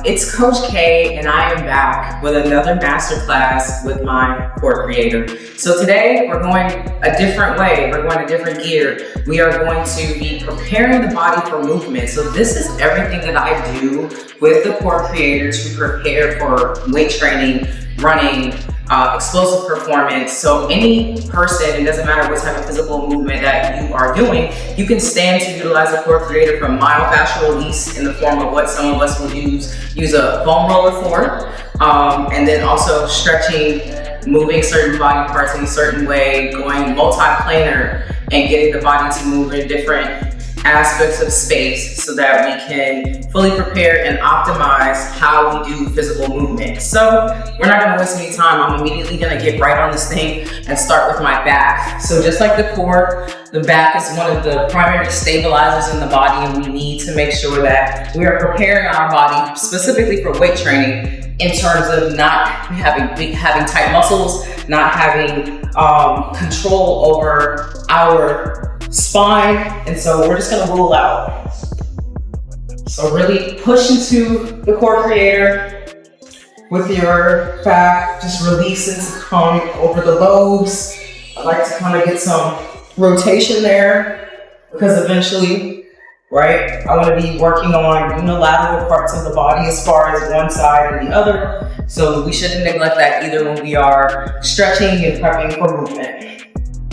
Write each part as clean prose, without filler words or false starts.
It's Coach K, and I am back with another masterclass with my core creator. So today we're going a different way. We're going a different gear. We are going to be preparing the body for movement. So this is everything that I do with the core creator to prepare for weight training, running, explosive performance. So any person, it doesn't matter what type of physical movement that you are doing, you can stand to utilize the core creator for myofascial release in the form of what some of us will use a foam roller for, and then also stretching, moving certain body parts in a certain way, going multi-planar and getting the body to move in different aspects of space so that we can fully prepare and optimize how we do physical movement. So we're not gonna waste any time. I'm immediately gonna get right on this thing and start with my back. So just like the core, the back is one of the primary stabilizers in the body, and we need to make sure that we are preparing our body specifically for weight training in terms of not having tight muscles, not having control over our spine, and so we're just gonna roll out. So really push into the core creator with your back, just release and come over the lobes. I like to kind of get some rotation there because eventually, right, I want to be working on unilateral parts of the body as far as one side and the other. So we shouldn't neglect that either when we are stretching and prepping for movement.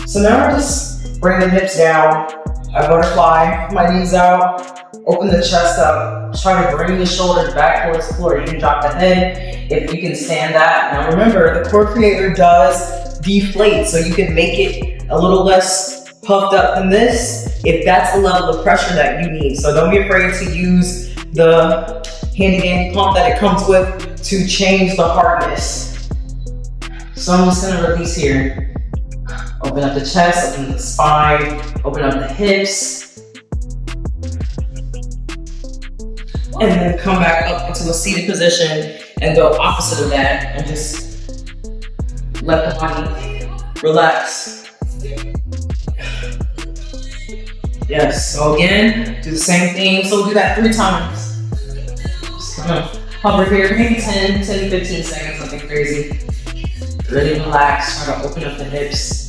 So now I just bring the hips down, I butterfly my knees out, open the chest up, try to bring the shoulders back towards the floor. You can drop the head if you can stand that. Now remember, the core creator does deflate, so you can make it a little less puffed up than this if that's the level of pressure that you need. So don't be afraid to use the handy dandy pump that it comes with to change the hardness. So I'm just gonna release here. Open up the chest, open the spine, open up the hips. And then come back up into a seated position and go opposite of that and just let the body relax. Yes, so again, do the same thing. So we'll do that 3 times. Just kind of hover here, maybe 10, 15 seconds, nothing crazy. Really relax, try to open up the hips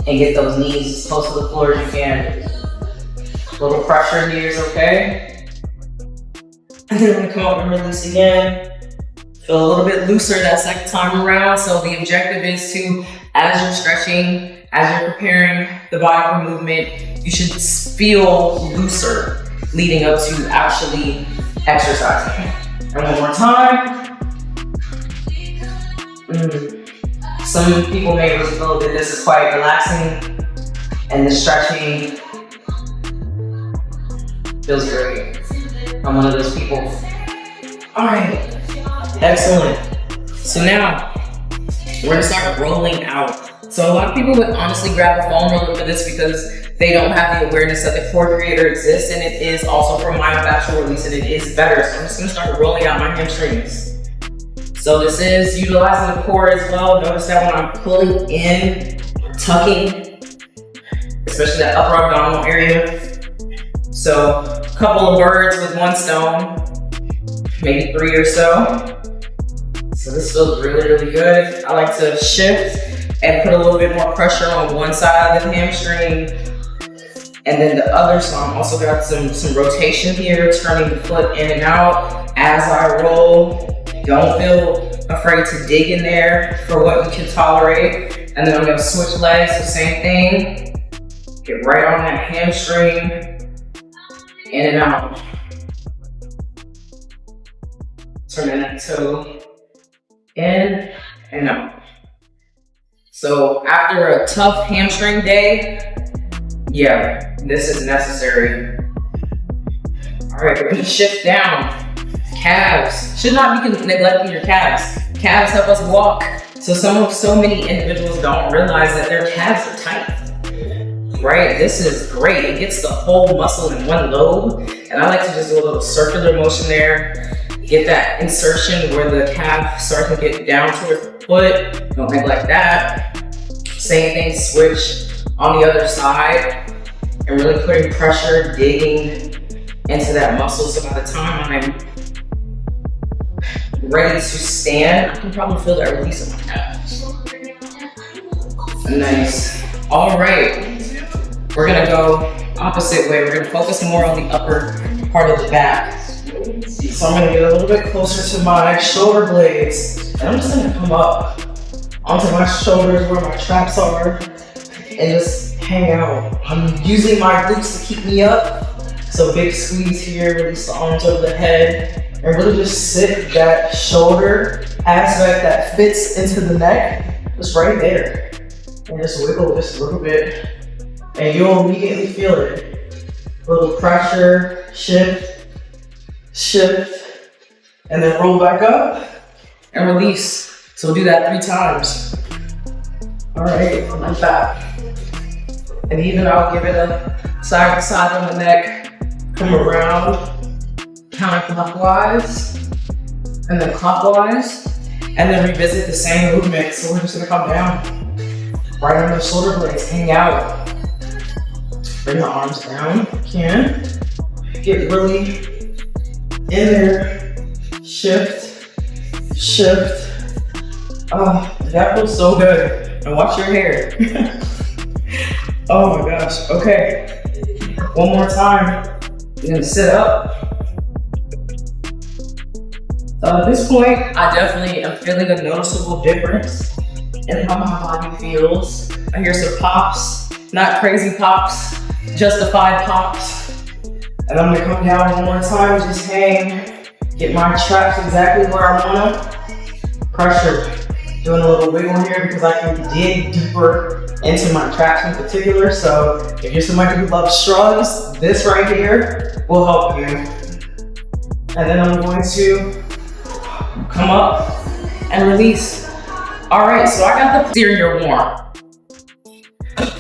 and get those knees as close to the floor as you can. A little pressure here is okay. And then we're gonna come up and release again. Feel a little bit looser that second time around. So the objective is to, as you're stretching, as you're preparing the body for movement, you should feel looser leading up to actually exercising. And one more time. Some people may really feel that this is quite relaxing, and the stretching feels great. I'm one of those people. All right, excellent. So now we're gonna start rolling out. So a lot of people would honestly grab a foam roller for this because they don't have the awareness that the core creator exists, and it is also for myofascial release, and it is better. So I'm just gonna start rolling out my hamstrings. So this is utilizing the core as well. Notice that when I'm pulling in, tucking, especially that upper abdominal area. So a couple of birds with one stone, maybe 3 or so. So this feels really, really good. I like to shift and put a little bit more pressure on one side of the hamstring and then the other. So I'm also got some rotation here, turning the foot in and out as I roll. Don't feel afraid to dig in there for what you can tolerate. And then I'm gonna switch legs, the same thing. Get right on that hamstring, in and out. Turning that toe in and out. So after a tough hamstring day, yeah, this is necessary. All right, we're gonna shift down. Calves. Should not be neglecting your calves. Calves help us walk. So many individuals don't realize that their calves are tight. Right? This is great. It gets the whole muscle in one lobe. And I like to just do a little circular motion there. Get that insertion where the calf starts to get down towards the foot. Don't neglect that. Same thing, switch on the other side. And really putting pressure, digging into that muscle. So by the time I'm ready to stand, I can probably feel that release in my calves. Nice. All right. We're gonna go opposite way. We're gonna focus more on the upper part of the back. So I'm gonna get a little bit closer to my shoulder blades. And I'm just gonna come up onto my shoulders where my traps are and just hang out. I'm using my glutes to keep me up. So big squeeze here, release the arms over the head, and really just sit that shoulder aspect that fits into the neck, just right there. And just wiggle just a little bit, and you'll immediately feel it. A little pressure, shift, and then roll back up and release. So we'll do that 3 times. All right, like that. And even I'll give it a side to side on the neck, come around, counterclockwise, and then clockwise, and then revisit the same movement. So we're just gonna come down, right on the shoulder blades, hang out. Bring the arms down if you can. Get really in there, shift. Oh, that feels so good. And watch your hair. Oh my gosh, okay. One more time. You're gonna sit up. So at this point, I definitely am feeling a noticeable difference in how my body feels. I hear some pops, not crazy pops, justified pops. And I'm gonna come down one more time, just hang, get my traps exactly where I want them. Pressure. Doing a little wiggle here because I can dig deeper into my traps in particular. So if you're somebody who loves shrugs, this right here will help you. And then I'm going to come up and release. All right, so I got the posterior warm.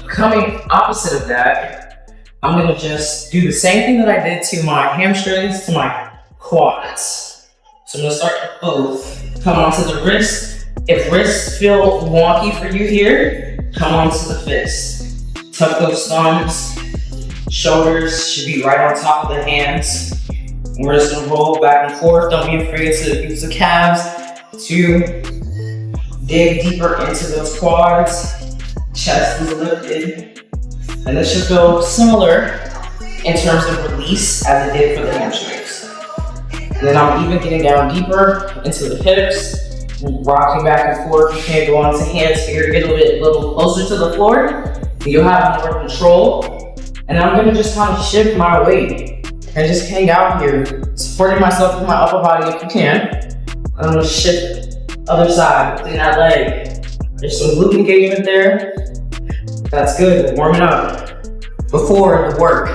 Coming opposite of that, I'm gonna just do the same thing that I did to my hamstrings, to my quads. So I'm gonna start with both. Come onto the wrist. If wrists feel wonky for you here, come onto the fist. Tuck those thumbs. Shoulders should be right on top of the hands. And we're just gonna roll back and forth. Don't be afraid to use the calves to dig deeper into those quads. Chest is lifted. And this should feel similar in terms of release as it did for the hamstrings. And then I'm even getting down deeper into the hips. Rocking back and forth. You can't go onto hands here, get a little closer to the floor. You'll have more control. And I'm gonna just kind of shift my weight and just hang out here, supporting myself with my upper body if you can. I'm gonna shift other side within that leg. There's some glute engagement there. That's good, warming up before the work.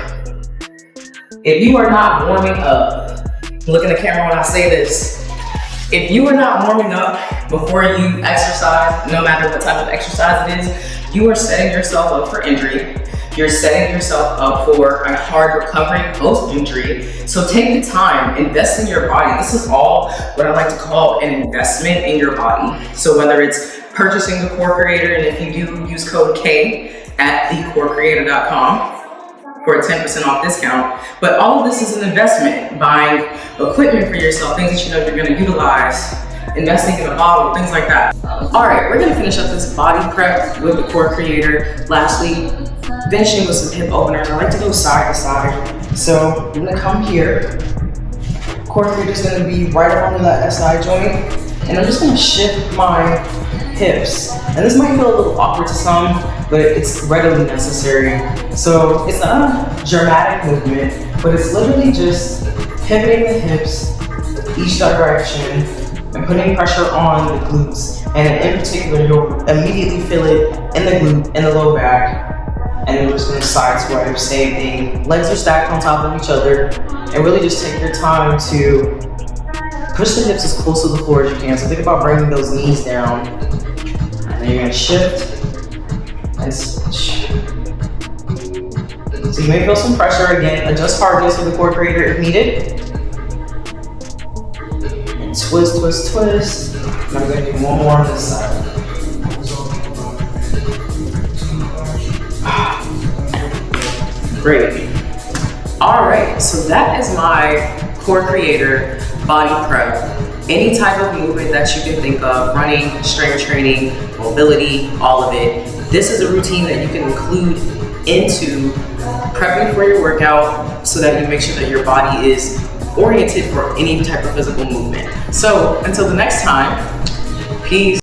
If you are not warming up, look in the camera when I say this. If you are not warming up before you exercise, no matter what type of exercise it is, you are setting yourself up for injury. You're setting yourself up for a hard recovery post-injury. So take the time, invest in your body. This is all what I like to call an investment in your body. So whether it's purchasing the Core Creator, and if you do, use code K at thecorecreator.com for a 10% off discount. But all of this is an investment, buying equipment for yourself, things that you know you're gonna utilize, investing in a bottle, things like that. All right, we're gonna finish up this body prep with the Core Creator. Lastly, finishing with some hip openers. I like to go side to side. So I'm gonna come here. Core Creator is gonna be right along that SI joint. And I'm just gonna shift my hips. And this might feel a little awkward to some, but it's readily necessary. So it's not a dramatic movement, but it's literally just pivoting the hips each direction and putting pressure on the glutes. And in particular, you'll immediately feel it in the glute, in the low back. And then we're just gonna side swipe, same thing. Legs are stacked on top of each other. And really just take your time to push the hips as close to the floor as you can. So think about bringing those knees down. And then you're gonna shift and switch. So you may feel some pressure. Again, adjust hardness with the Core Creator if needed. And twist, twist, twist. And I'm gonna do one more on this side. Great. All right, so that is my Core Creator body prep. Any type of movement that you can think of, running, strength training, mobility, all of it. This is a routine that you can include into prepping for your workout so that you make sure that your body is oriented for any type of physical movement. So until the next time, peace.